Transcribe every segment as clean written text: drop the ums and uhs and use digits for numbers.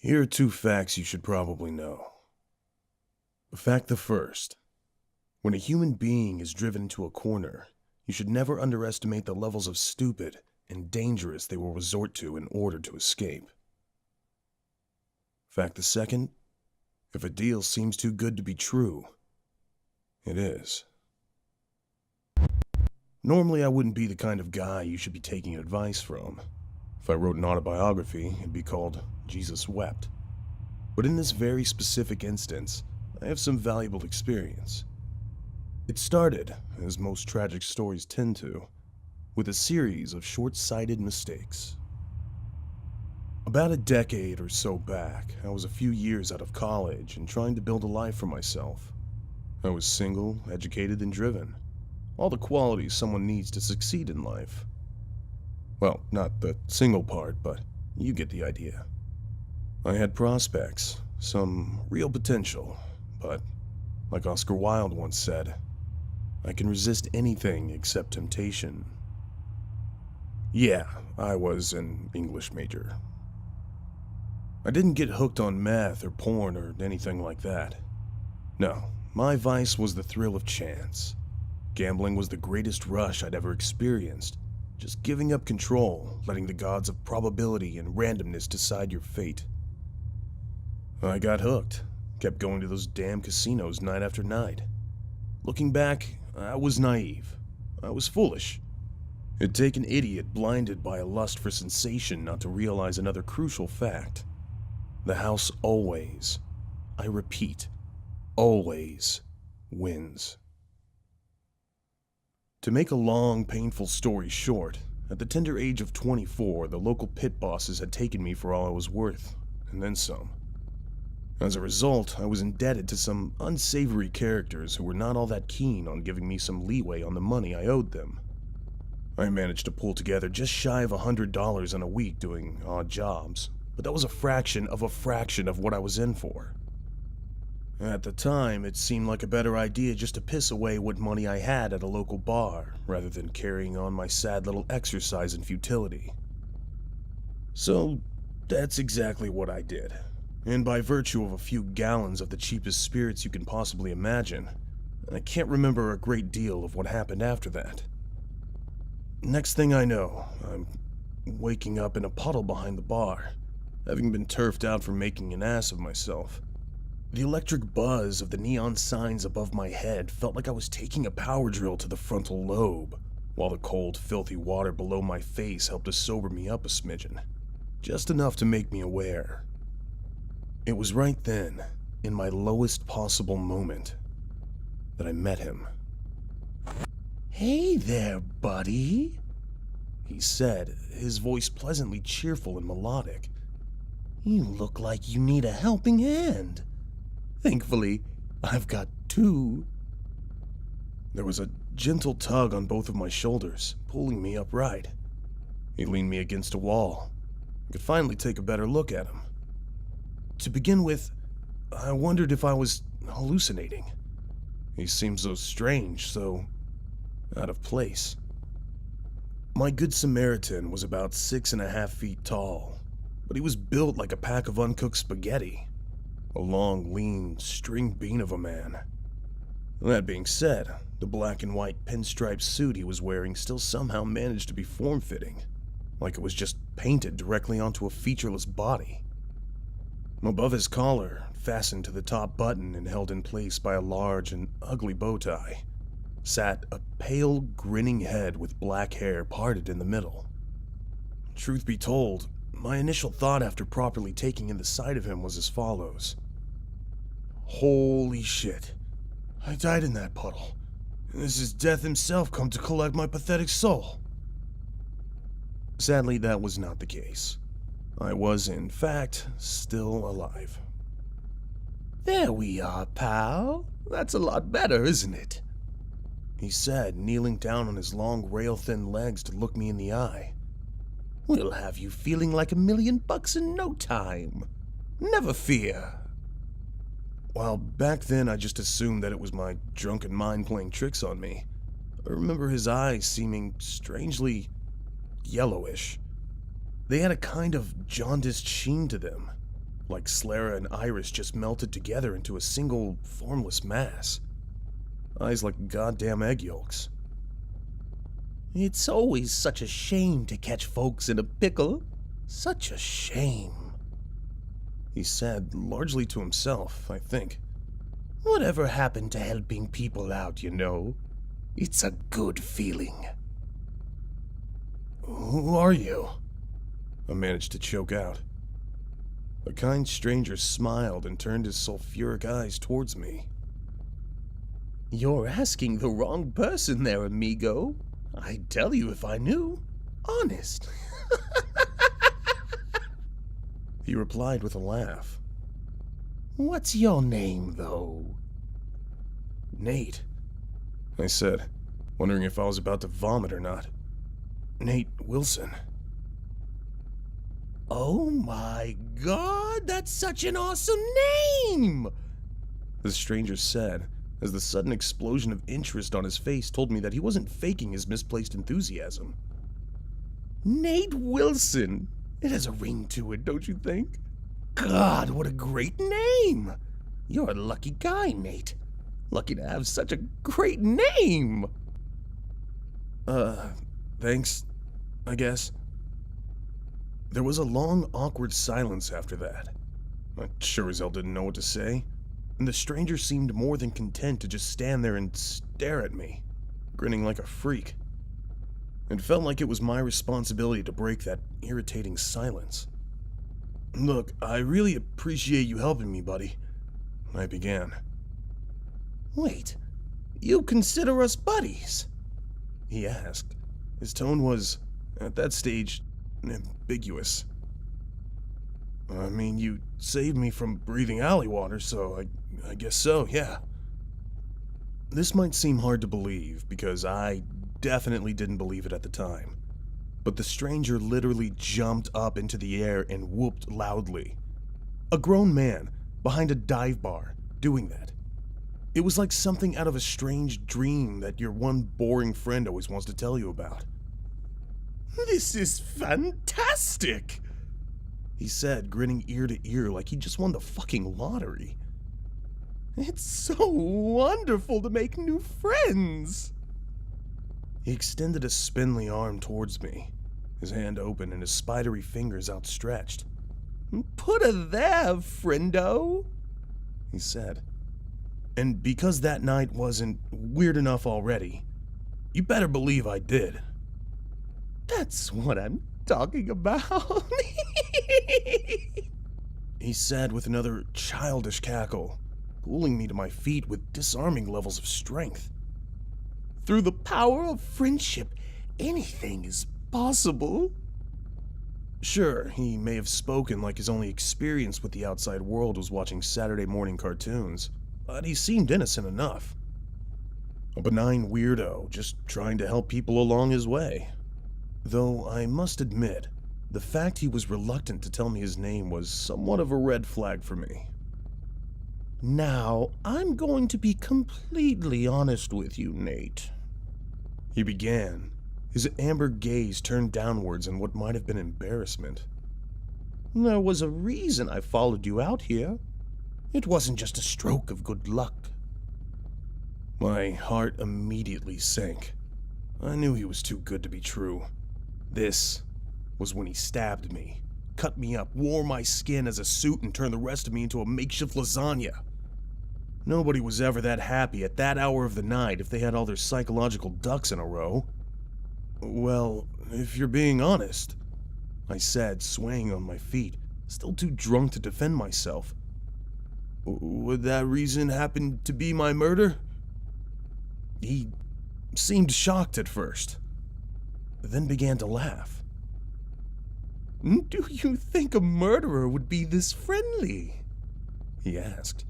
Here are two facts you should probably know. Fact the first. When a human being is driven into a corner, you should never underestimate the levels of stupid and dangerous they will resort to in order to escape. Fact the second. If a deal seems too good to be true, it is. Normally, I wouldn't be the kind of guy you should be taking advice from. If I wrote an autobiography, it'd be called Jesus Wept. But in this very specific instance, I have some valuable experience. It started, as most tragic stories tend to, with a series of short-sighted mistakes. About a decade or so back, I was a few years out of college and trying to build a life for myself. I was single, educated, and driven. All the qualities someone needs to succeed in life. Well, not the single part, but you get the idea. I had prospects, some real potential, but like Oscar Wilde once said, I can resist anything except temptation. Yeah, I was an English major. I didn't get hooked on meth or porn or anything like that. No, my vice was the thrill of chance. Gambling was the greatest rush I'd ever experienced. Just giving up control, letting the gods of probability and randomness decide your fate. I got hooked, kept going to those damn casinos night after night. Looking back, I was naive. I was foolish. It'd take an idiot blinded by a lust for sensation not to realize another crucial fact. The house always, I repeat, always wins. To make a long, painful story short, at the tender age of 24, the local pit bosses had taken me for all I was worth, and then some. As a result, I was indebted to some unsavory characters who were not all that keen on giving me some leeway on the money I owed them. I managed to pull together just shy of $100 in a week doing odd jobs, but that was a fraction of what I was in for. At the time, it seemed like a better idea just to piss away what money I had at a local bar, rather than carrying on my sad little exercise in futility. So, that's exactly what I did. And by virtue of a few gallons of the cheapest spirits you can possibly imagine, I can't remember a great deal of what happened after that. Next thing I know, I'm waking up in a puddle behind the bar, having been turfed out for making an ass of myself. The electric buzz of the neon signs above my head felt like I was taking a power drill to the frontal lobe, while the cold, filthy water below my face helped to sober me up a smidgen, just enough to make me aware. It was right then, in my lowest possible moment, that I met him. "Hey there, buddy," he said, his voice pleasantly cheerful and melodic. "You look like you need a helping hand. Thankfully, I've got two." There was a gentle tug on both of my shoulders, pulling me upright. He leaned me against a wall. I could finally take a better look at him. To begin with, I wondered if I was hallucinating. He seemed so strange, so out of place. My good Samaritan was about 6.5 feet tall, but he was built like a pack of uncooked spaghetti. A long, lean, string bean of a man. That being said, the black and white pinstripe suit he was wearing still somehow managed to be form-fitting, like it was just painted directly onto a featureless body. Above his collar, fastened to the top button and held in place by a large and ugly bow tie, sat a pale, grinning head with black hair parted in the middle. Truth be told, my initial thought after properly taking in the sight of him was as follows. Holy shit. I died in that puddle. This is death himself come to collect my pathetic soul. Sadly, that was not the case. I was, in fact, still alive. "There we are, pal. That's a lot better, isn't it?" he said, kneeling down on his long, rail-thin legs to look me in the eye. "We'll have you feeling like $1 million in no time. Never fear." While back then I just assumed that it was my drunken mind playing tricks on me, I remember his eyes seeming strangely yellowish. They had a kind of jaundiced sheen to them, like Slara and Iris just melted together into a single, formless mass. Eyes like goddamn egg yolks. It's always such a shame to catch folks in a pickle. Such a shame. He said, largely to himself, I think. Whatever happened to helping people out, you know? It's a good feeling. Who are you? I managed to choke out. A kind stranger smiled and turned his sulfuric eyes towards me. You're asking the wrong person there, amigo. I'd tell you if I knew. Honest. He replied with a laugh. What's your name, though? Nate, I said, wondering if I was about to vomit or not. Nate Wilson. Oh my God, that's such an awesome name! The stranger said, as the sudden explosion of interest on his face told me that he wasn't faking his misplaced enthusiasm. Nate Wilson. It has a ring to it, don't you think? God, what a great name! You're a lucky guy, Nate. Lucky to have such a great name! Thanks, I guess. There was a long, awkward silence after that. I sure as hell didn't know what to say, and the stranger seemed more than content to just stand there and stare at me, grinning like a freak. It felt like it was my responsibility to break that irritating silence. Look, I really appreciate you helping me, buddy, I began. Wait, you consider us buddies? He asked. His tone was, at that stage, ambiguous. I mean, you saved me from breathing alley water, so I guess so, yeah. This might seem hard to believe, because I definitely didn't believe it at the time. But the stranger literally jumped up into the air and whooped loudly. A grown man, behind a dive bar, doing that. It was like something out of a strange dream that your one boring friend always wants to tell you about. This is fantastic! He said, grinning ear to ear like he just won the fucking lottery. It's so wonderful to make new friends! He extended a spindly arm towards me, his hand open and his spidery fingers outstretched. Put her there, friendo, he said. And because that night wasn't weird enough already, you better believe I did. That's what I'm talking about. He said with another childish cackle, pulling me to my feet with disarming levels of strength. Through the power of friendship, anything is possible. Sure, he may have spoken like his only experience with the outside world was watching Saturday morning cartoons, but he seemed innocent enough. A benign weirdo, just trying to help people along his way. Though I must admit, the fact he was reluctant to tell me his name was somewhat of a red flag for me. Now, I'm going to be completely honest with you, Nate. He began, his amber gaze turned downwards in what might have been embarrassment. There was a reason I followed you out here. It wasn't just a stroke of good luck. My heart immediately sank. I knew he was too good to be true. This was when he stabbed me, cut me up, wore my skin as a suit, and turned the rest of me into a makeshift lasagna. Nobody was ever that happy at that hour of the night if they had all their psychological ducks in a row. Well, if you're being honest, I said, swaying on my feet, still too drunk to defend myself. Would that reason happen to be my murder? He seemed shocked at first, then began to laugh. Do you think a murderer would be this friendly? He asked.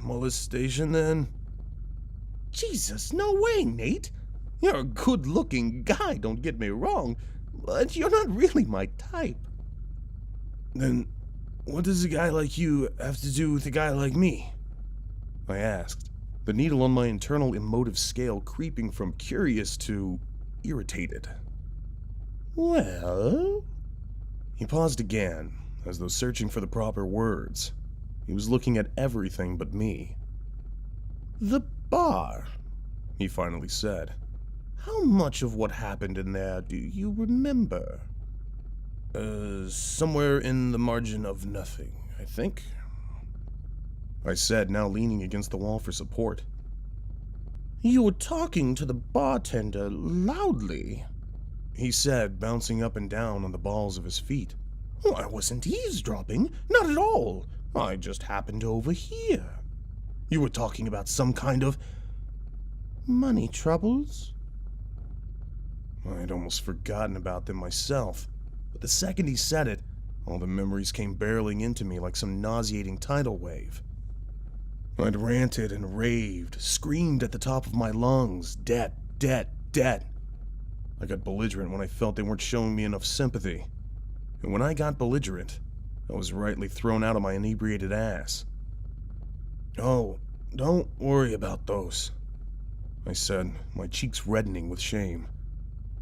Molestation, then? Jesus, no way, Nate. You're a good-looking guy, don't get me wrong, but you're not really my type. Then what does a guy like you have to do with a guy like me? I asked, the needle on my internal emotive scale creeping from curious to irritated. Well? He paused again, as though searching for the proper words. He was looking at everything but me. The bar, he finally said. How much of what happened in there do you remember? Somewhere in the margin of nothing, I think, I said, now leaning against the wall for support. You were talking to the bartender loudly, he said, bouncing up and down on the balls of his feet. Oh, I wasn't eavesdropping, not at all. I just happened to overhear. You were talking about some kind of money troubles? I'd almost forgotten about them myself, but the second he said it, all the memories came barreling into me like some nauseating tidal wave. I'd ranted and raved, screamed at the top of my lungs, debt, debt, debt. I got belligerent when I felt they weren't showing me enough sympathy. And when I got belligerent, I was rightly thrown out of my inebriated ass. Oh, don't worry about those, I said, my cheeks reddening with shame.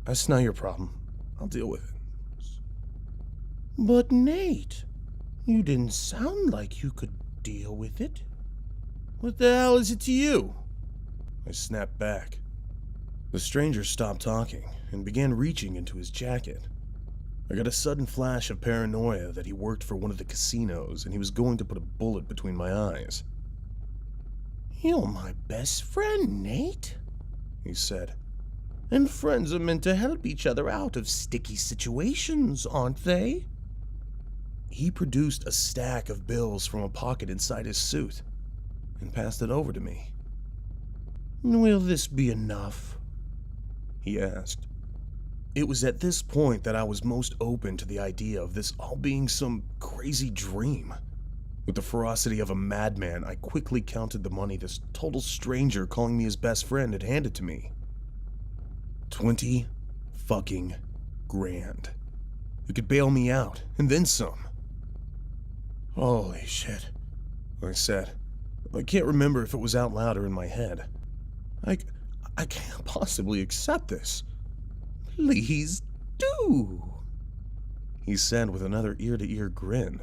That's not your problem. I'll deal with it. But Nate, you didn't sound like you could deal with it. What the hell is it to you? I snapped back. The stranger stopped talking and began reaching into his jacket. I got a sudden flash of paranoia that he worked for one of the casinos and he was going to put a bullet between my eyes. You're my best friend, Nate, he said. And friends are meant to help each other out of sticky situations, aren't they? He produced a stack of bills from a pocket inside his suit and passed it over to me. Will this be enough? He asked. It was at this point that I was most open to the idea of this all being some crazy dream. With the ferocity of a madman, I quickly counted the money this total stranger calling me his best friend had handed to me. 20 fucking grand. It could bail me out, and then some. Holy shit, I said. I can't remember if it was out loud or in my head. I can't possibly accept this. Please do, he said with another ear-to-ear grin.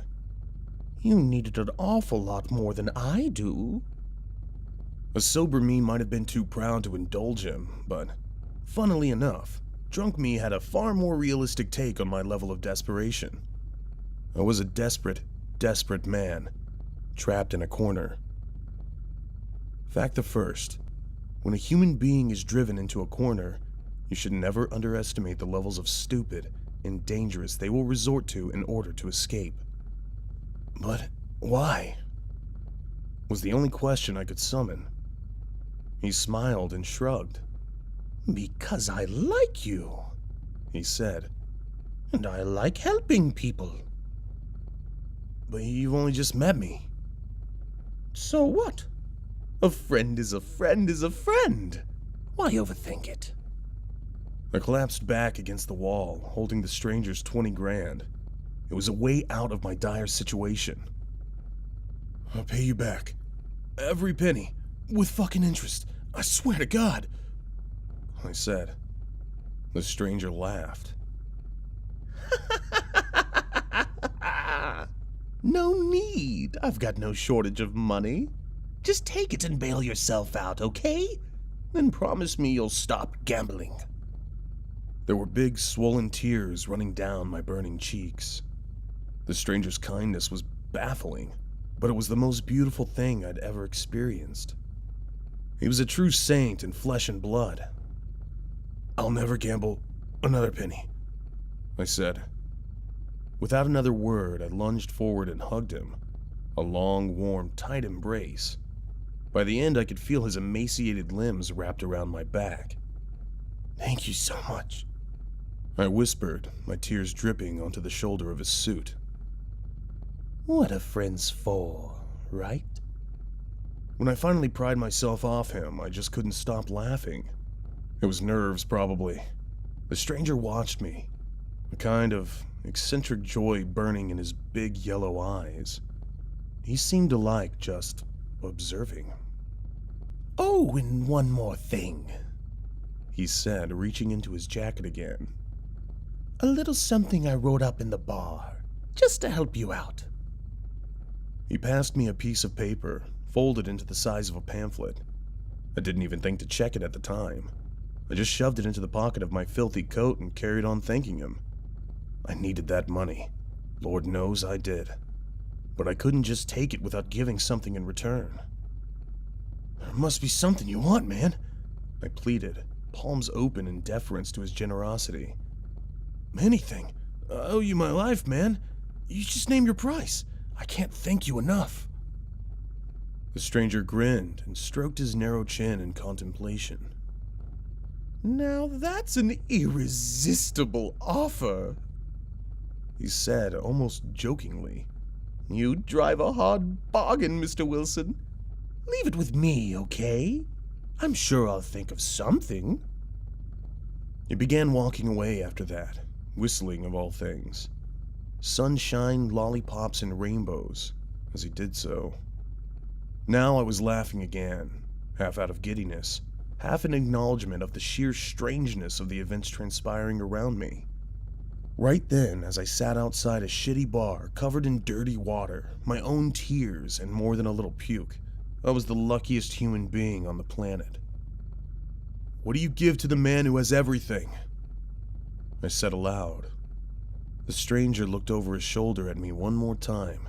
You need it an awful lot more than I do. A sober me might have been too proud to indulge him, but funnily enough, drunk me had a far more realistic take on my level of desperation. I was a desperate, desperate man, trapped in a corner. Fact the first, when a human being is driven into a corner, you should never underestimate the levels of stupid and dangerous they will resort to in order to escape. But why? Was the only question I could summon. He smiled and shrugged. Because I like you, he said. And I like helping people. But you've only just met me. So what? A friend is a friend is a friend. Why overthink it? I collapsed back against the wall, holding the stranger's 20 grand. It was a way out of my dire situation. I'll pay you back. Every penny. With fucking interest. I swear to God. I said. The stranger laughed. No need. I've got no shortage of money. Just take it and bail yourself out, okay? Then promise me you'll stop gambling. There were big, swollen tears running down my burning cheeks. The stranger's kindness was baffling, but it was the most beautiful thing I'd ever experienced. He was a true saint in flesh and blood. I'll never gamble another penny, I said. Without another word, I lunged forward and hugged him. A long, warm, tight embrace. By the end, I could feel his emaciated limbs wrapped around my back. Thank you so much, I whispered, my tears dripping onto the shoulder of his suit. What are friends for, right? When I finally pried myself off him, I just couldn't stop laughing. It was nerves, probably. The stranger watched me, a kind of eccentric joy burning in his big yellow eyes. He seemed to like just observing. Oh, and one more thing, he said, reaching into his jacket again. A little something I wrote up in the bar. just to help you out." He passed me a piece of paper, folded into the size of a pamphlet. I didn't even think to check it at the time. I just shoved it into the pocket of my filthy coat and carried on thanking him. I needed that money. Lord knows I did. But I couldn't just take it without giving something in return. "There must be something you want, man," I pleaded, palms open in deference to his generosity. "Anything. I owe you my life, man. You just name your price. I can't thank you enough." The stranger grinned and stroked his narrow chin in contemplation. "Now that's an irresistible offer," he said, almost jokingly. "You drive a hard bargain, Mr. Wilson. Leave it with me, okay? I'm sure I'll think of something." He began walking away after that, whistling of all things. Sunshine, lollipops, and rainbows as he did so. Now I was laughing again, half out of giddiness, half in acknowledgement of the sheer strangeness of the events transpiring around me. Right then, as I sat outside a shitty bar covered in dirty water, my own tears, and more than a little puke, I was the luckiest human being on the planet. "What do you give to the man who has everything?" I said aloud. The stranger looked over his shoulder at me one more time,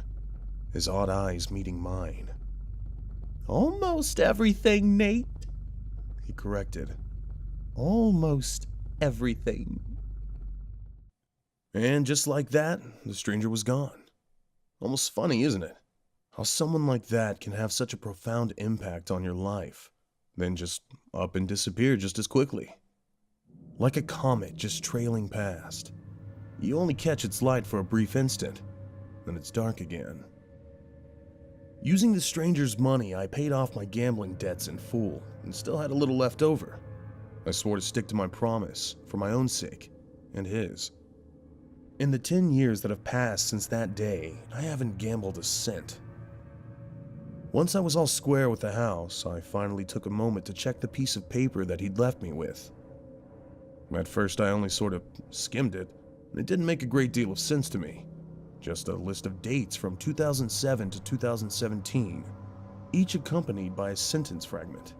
his odd eyes meeting mine. "Almost everything, Nate," he corrected. "Almost everything." And just like that, the stranger was gone. Almost funny, isn't it? How someone like that can have such a profound impact on your life, then just up and disappear just as quickly. Like a comet just trailing past. You only catch its light for a brief instant, then it's dark again. Using the stranger's money, I paid off my gambling debts in full and still had a little left over. I swore to stick to my promise, for my own sake, and his. In the 10 years that have passed since that day, I haven't gambled a cent. Once I was all square with the house, I finally took a moment to check the piece of paper that he'd left me with. At first, I only sort of skimmed it, and it didn't make a great deal of sense to me. Just a list of dates from 2007 to 2017, each accompanied by a sentence fragment.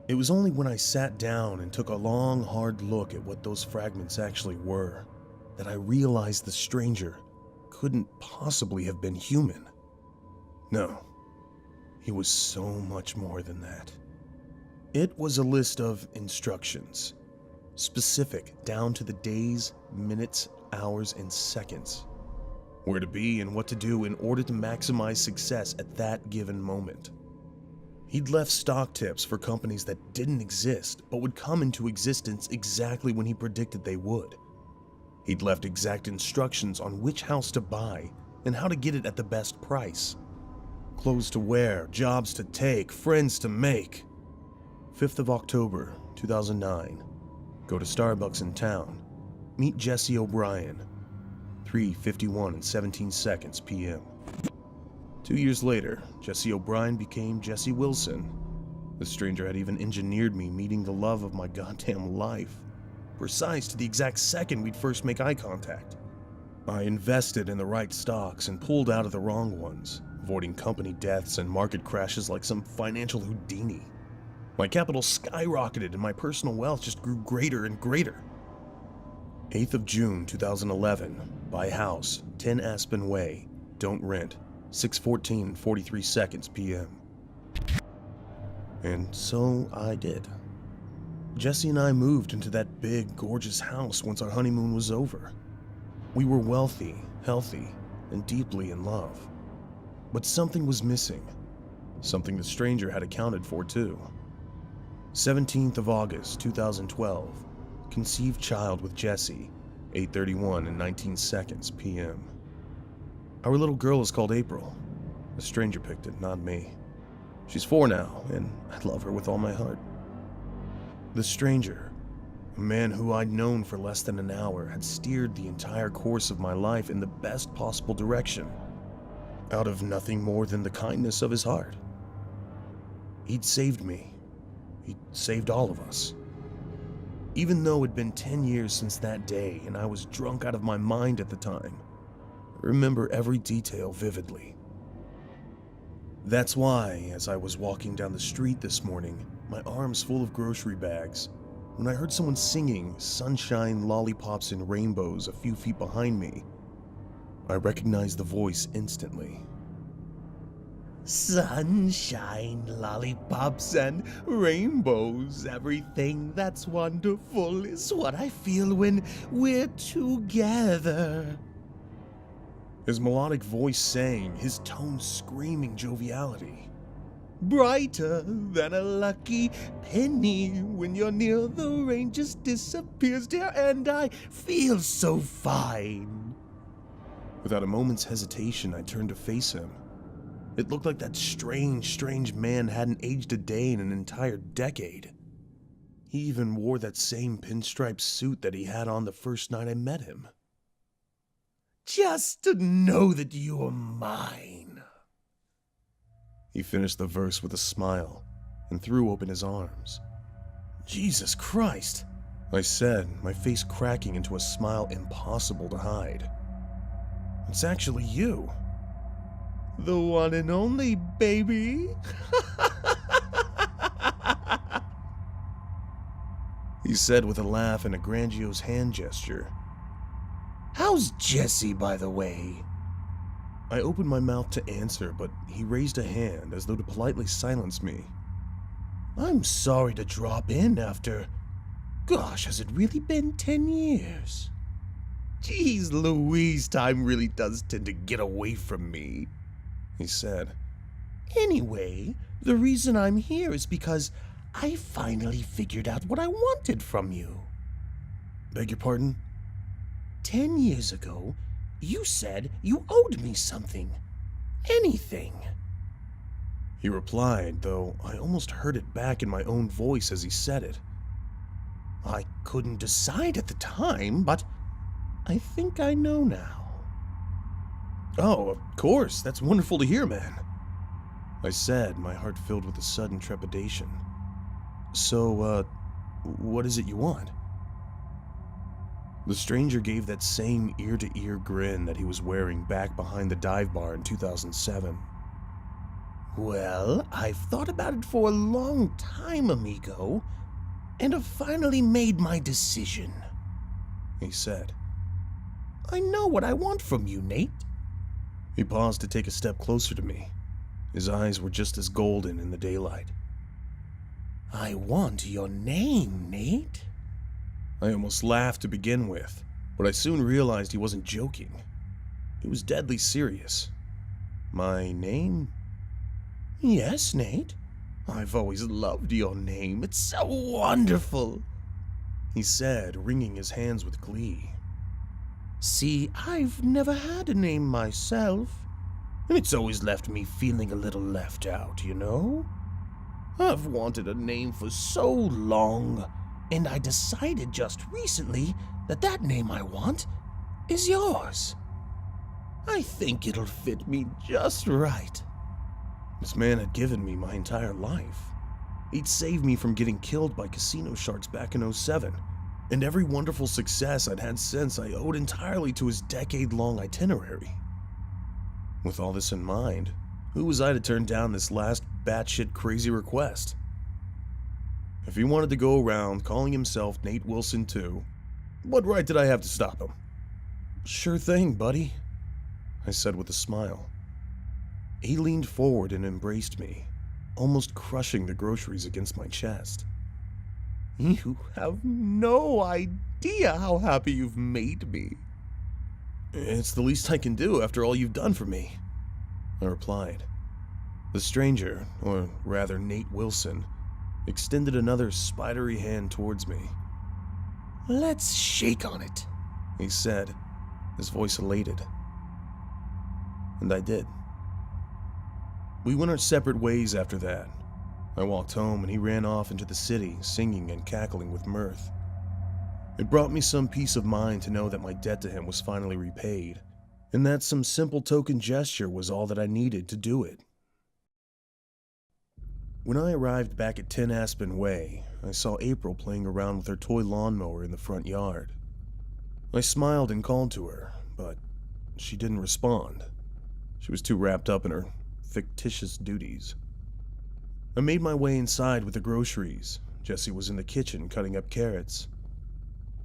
It was only when I sat down and took a long, hard look at what those fragments actually were that I realized the stranger couldn't possibly have been human. No, he was so much more than that. It was a list of instructions, specific down to the days, minutes, hours, and seconds. Where to be and what to do in order to maximize success at that given moment. He'd left stock tips for companies that didn't exist but would come into existence exactly when he predicted they would. He'd left exact instructions on which house to buy and how to get it at the best price. Clothes to wear, jobs to take, friends to make. 5th of October, 2009. Go to Starbucks in town. Meet Jessie O'Brien. 3:51 and 17 seconds p.m. 2 years later, Jessie O'Brien became Jessie Wilson. The stranger had even engineered me meeting the love of my goddamn life, precise to the exact second we'd first make eye contact. I invested in the right stocks and pulled out of the wrong ones, avoiding company deaths and market crashes like some financial Houdini. My capital skyrocketed and my personal wealth just grew greater and greater. 8th of June 2011, buy house, 10 Aspen Way, don't rent, 6:14 and 43 seconds p.m. And so I did. Jessie and I moved into that big, gorgeous house once our honeymoon was over. We were wealthy, healthy, and deeply in love. But something was missing. Something the stranger had accounted for too. 17th of August 2012, conceived child with Jessie, 8:31 and 19 seconds p.m. Our little girl is called April. The stranger picked it, not me. She's 4 now, and I love her with all my heart. The stranger, a man who I'd known for less than an hour, had steered the entire course of my life in the best possible direction, out of nothing more than the kindness of his heart. He'd saved me. He'd saved all of us. Even though it'd been 10 years since that day and I was drunk out of my mind at the time, remember every detail vividly. That's why, as I was walking down the street this morning, my arms full of grocery bags, when I heard someone singing Sunshine, Lollipops, and Rainbows a few feet behind me, I recognized the voice instantly. Sunshine, lollipops, and rainbows. Everything that's wonderful is what I feel when we're together. His melodic voice sang, his tone screaming joviality. Brighter than a lucky penny. When you're near, the rain just disappears, dear, and I feel so fine. Without a moment's hesitation, I turned to face him. It looked like that strange man hadn't aged a day in an entire decade. He even wore that same pinstripe suit that he had on the first night I met him. Just to know that you are mine. He finished the verse with a smile and threw open his arms. Jesus Christ, I said, my face cracking into a smile impossible to hide. It's actually you. The one and only, baby. He said with a laugh and a grandiose hand gesture. How's Jessie, by the way? I opened my mouth to answer, but he raised a hand as though to politely silence me. I'm sorry to drop in after... Gosh, has it really been 10 years? Jeez Louise, time really does tend to get away from me, he said. Anyway, the reason I'm here is because I finally figured out what I wanted from you. Beg your pardon? 10 years ago, you said you owed me something. Anything. He replied, though I almost heard it back in my own voice as he said it. I couldn't decide at the time, but I think I know now. Oh, of course. That's wonderful to hear, man. I said, my heart filled with a sudden trepidation. So, what is it you want? The stranger gave that same ear-to-ear grin that he was wearing back behind the dive bar in 2007. Well, I've thought about it for a long time, amigo, and I've finally made my decision, he said. I know what I want from you, Nate. He paused to take a step closer to me. His eyes were just as golden in the daylight. I want your name, Nate. I almost laughed to begin with, but I soon realized he wasn't joking. He was deadly serious. My name? Yes, Nate. I've always loved your name. It's so wonderful, he said, wringing his hands with glee. See, I've never had a name myself, and it's always left me feeling a little left out, you know? I've wanted a name for so long, and I decided just recently that that name I want is yours. I think it'll fit me just right. This man had given me my entire life. He'd saved me from getting killed by casino sharks back in '07, and every wonderful success I'd had since I owed entirely to his decade-long itinerary. With all this in mind, who was I to turn down this last batshit crazy request? If he wanted to go around calling himself Nate Wilson too, what right did I have to stop him? Sure thing, buddy, I said with a smile. He leaned forward and embraced me, almost crushing the groceries against my chest. You have no idea how happy you've made me. It's the least I can do after all you've done for me, I replied. The stranger, or rather Nate Wilson, extended another spidery hand towards me. Let's shake on it, he said, his voice elated. And I did. We went our separate ways after that. I walked home and he ran off into the city, singing and cackling with mirth. It brought me some peace of mind to know that my debt to him was finally repaid, and that some simple token gesture was all that I needed to do it. When I arrived back at 10 Aspen Way, I saw April playing around with her toy lawnmower in the front yard. I smiled and called to her, but she didn't respond. She was too wrapped up in her fictitious duties. I made my way inside with the groceries. Jessie was in the kitchen cutting up carrots.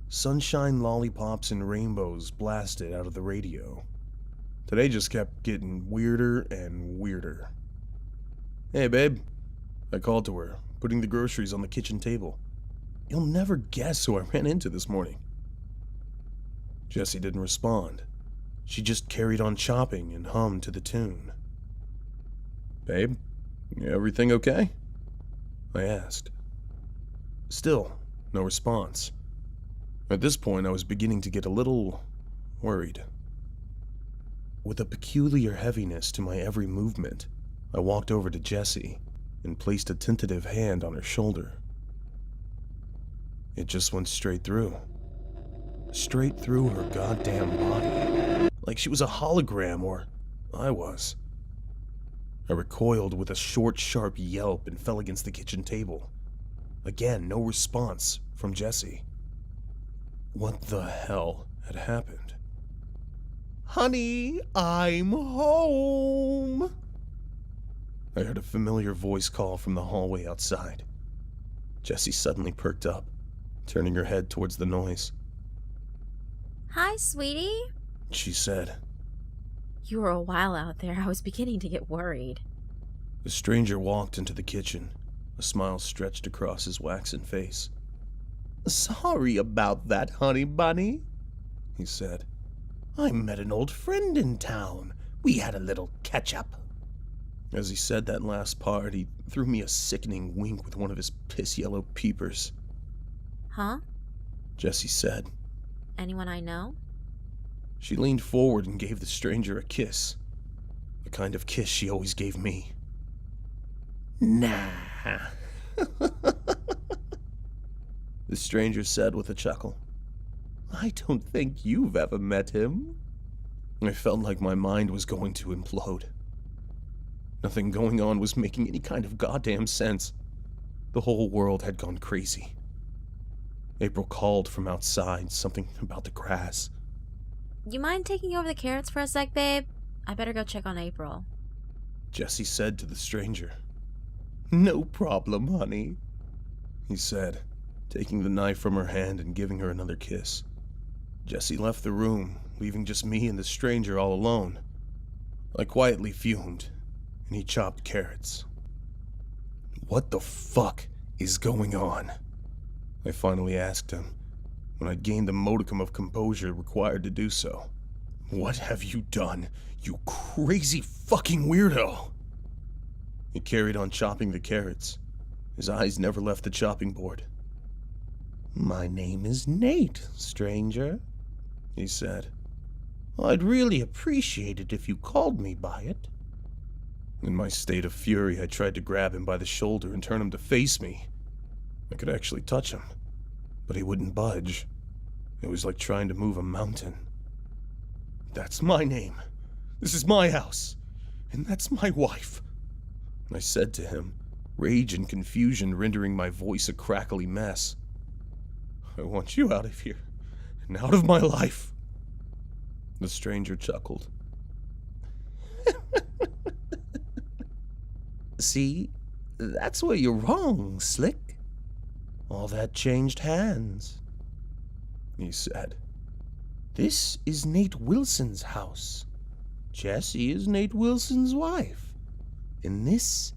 Sunshine, lollipops, and rainbows blasted out of the radio. Today just kept getting weirder and weirder. "Hey, babe," I called to her, putting the groceries on the kitchen table. "You'll never guess who I ran into this morning." Jessie didn't respond. She just carried on chopping and hummed to the tune. "Babe, everything okay?" I asked. Still, no response. At this point, I was beginning to get a little worried. With a peculiar heaviness to my every movement, I walked over to Jessie and placed a tentative hand on her shoulder. It just went straight through. Straight through her goddamn body. Like she was a hologram, or I was. I recoiled with a short, sharp yelp and fell against the kitchen table. Again, no response from Jessie. What the hell had happened? "Honey, I'm home!" I heard a familiar voice call from the hallway outside. Jessie suddenly perked up, turning her head towards the noise. "Hi, sweetie," She said. "You were a while out there. I was beginning to get worried." The stranger walked into the kitchen, a smile stretched across his waxen face. "Sorry about that, honey bunny," He said. "I met an old friend in town. We had a little catch-up." As he said that last part, he threw me a sickening wink with one of his piss-yellow peepers. "Huh? Jessie said. Anyone I know?" She leaned forward and gave the stranger a kiss. The kind of kiss she always gave me. "Nah." The stranger said with a chuckle. "I don't think you've ever met him." I felt like my mind was going to implode. Nothing going on was making any kind of goddamn sense. The whole world had gone crazy. April called from outside, something about the grass. "You mind taking over the carrots for a sec, babe? I better go check on April." Jessie said to the stranger. "No problem, honey," He said, taking the knife from her hand and giving her another kiss. Jessie left the room, leaving just me and the stranger all alone. I quietly fumed, and he chopped carrots. "What the fuck is going on?" I finally asked him, when I'd gained the modicum of composure required to do so. "What have you done, you crazy fucking weirdo?" He carried on chopping the carrots. His eyes never left the chopping board. "My name is Nate, stranger," He said. "I'd really appreciate it if you called me by it." In my state of fury, I tried to grab him by the shoulder and turn him to face me. I could actually touch him, but he wouldn't budge. It was like trying to move a mountain. "That's my name. This is my house. And that's my wife," I said to him, rage and confusion rendering my voice a crackly mess. "I want you out of here, and out of my life." The stranger chuckled. "See, that's where you're wrong, Slick. All that changed hands," He said. "This is Nate Wilson's house. Jessie is Nate Wilson's wife. And this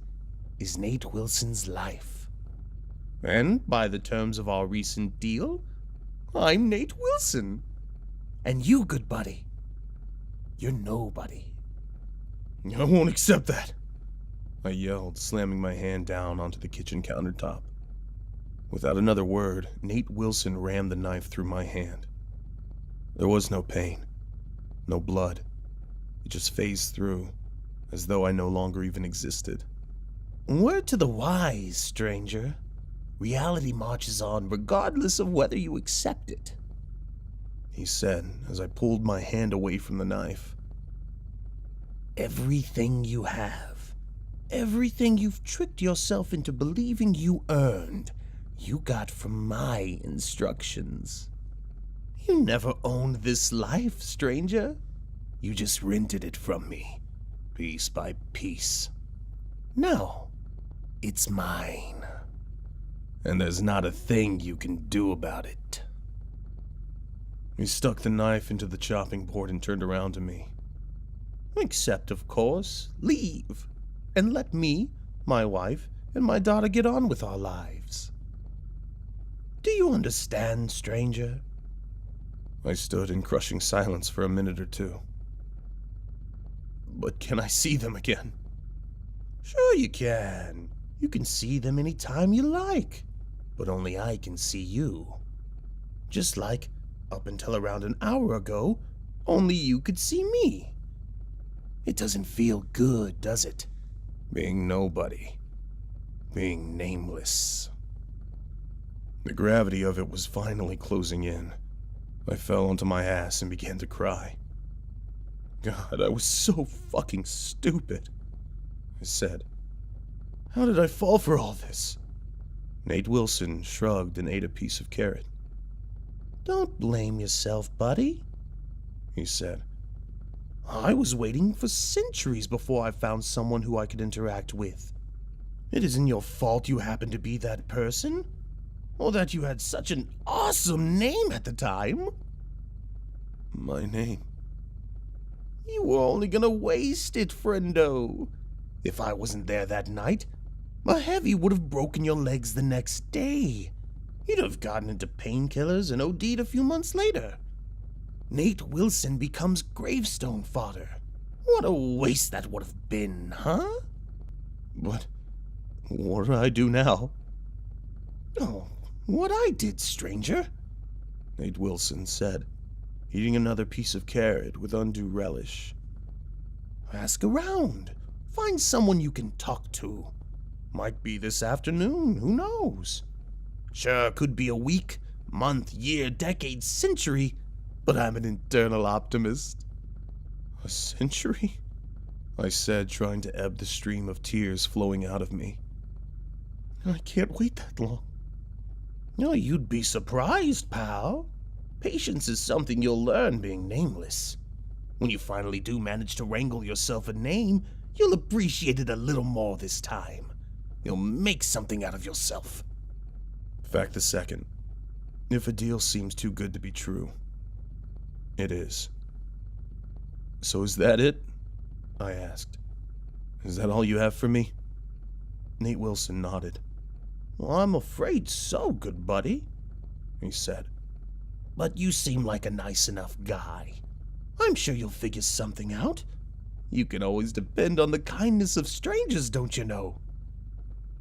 is Nate Wilson's life. And by the terms of our recent deal, I'm Nate Wilson. And you, good buddy, you're nobody." "I won't accept that," I yelled, slamming my hand down onto the kitchen countertop. Without another word, Nate Wilson rammed the knife through my hand. There was no pain, no blood. It just phased through, as though I no longer even existed. "Word to the wise, stranger. Reality marches on regardless of whether you accept it," He said as I pulled my hand away from the knife. "Everything you have, everything you've tricked yourself into believing you earned, you got from my instructions. You never owned this life, stranger. You just rented it from me, piece by piece. Now, it's mine. And there's not a thing you can do about it. He stuck the knife into the chopping board and turned around to me. Except, of course, leave, and let me, my wife, and my daughter get on with our lives. Do you understand, stranger? I stood in crushing silence for a minute or two. But can I see them again? Sure you can. You can see them any time you like. But only I can see you. Just like, up until around an hour ago, only you could see me. It doesn't feel good, does it? Being nobody. Being nameless. The gravity of it was finally closing in. I fell onto my ass and began to cry. God, I was so fucking stupid, I said. How did I fall for all this? Nate Wilson shrugged and ate a piece of carrot. Don't blame yourself, buddy, he said. I was waiting for centuries before I found someone who I could interact with. It isn't your fault you happened to be that person, or that you had such an awesome name at the time. My name? You were only gonna waste it, friendo. If I wasn't there that night, a heavy would have broken your legs the next day. You'd have gotten into painkillers and OD'd a few months later. Nate Wilson becomes gravestone fodder. What a waste that would have been, huh? What do I do now? Oh, what I did, stranger, Nate Wilson said, eating another piece of carrot with undue relish. Ask around. Find someone you can talk to. Might be this afternoon, who knows? Sure, could be a week, month, year, decade, century, but I'm an eternal optimist. A century? I said, trying to ebb the stream of tears flowing out of me. I can't wait that long. No, you'd be surprised, pal. Patience is something you'll learn being nameless. When you finally do manage to wrangle yourself a name, you'll appreciate it a little more this time. You'll make something out of yourself. Fact the second. If a deal seems too good to be true, it is. So is that it? I asked. Is that all you have for me? Nate Wilson nodded. Well, I'm afraid so, good buddy, he said. But you seem like a nice enough guy. I'm sure you'll figure something out. You can always depend on the kindness of strangers, don't you know?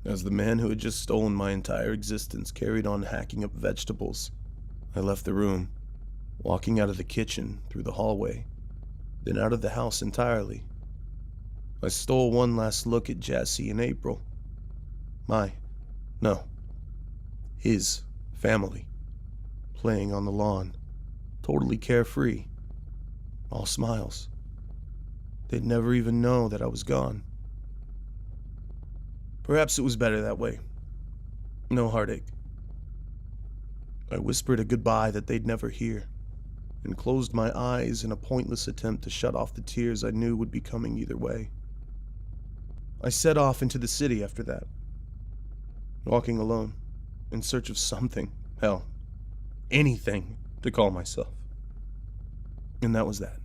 As the man who had just stolen my entire existence carried on hacking up vegetables, I left the room, walking out of the kitchen, through the hallway, then out of the house entirely. I stole one last look at Jessie and April. His family, playing on the lawn, totally carefree, all smiles. They'd never even know that I was gone. Perhaps it was better that way. No heartache. I whispered a goodbye that they'd never hear, and closed my eyes in a pointless attempt to shut off the tears I knew would be coming either way. I set off into the city after that, walking alone, in search of something, hell, anything to call myself. And that was that.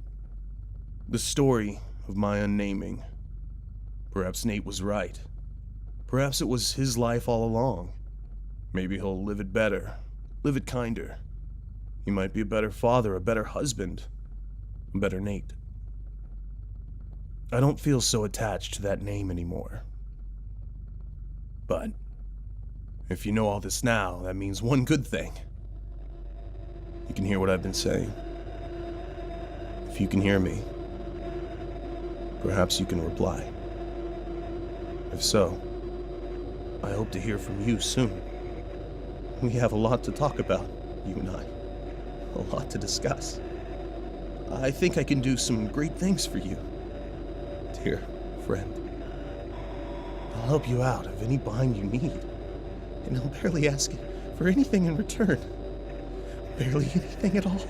The story of my unnaming. Perhaps Nate was right. Perhaps it was his life all along. Maybe he'll live it better, live it kinder. He might be a better father, a better husband, a better Nate. I don't feel so attached to that name anymore. But if you know all this now, that means one good thing. You can hear what I've been saying. If you can hear me, perhaps you can reply. If so, I hope to hear from you soon. We have a lot to talk about, you and I. A lot to discuss. I think I can do some great things for you, dear friend. I'll help you out of any bind you need, and I'll barely ask for anything in return. Barely anything at all.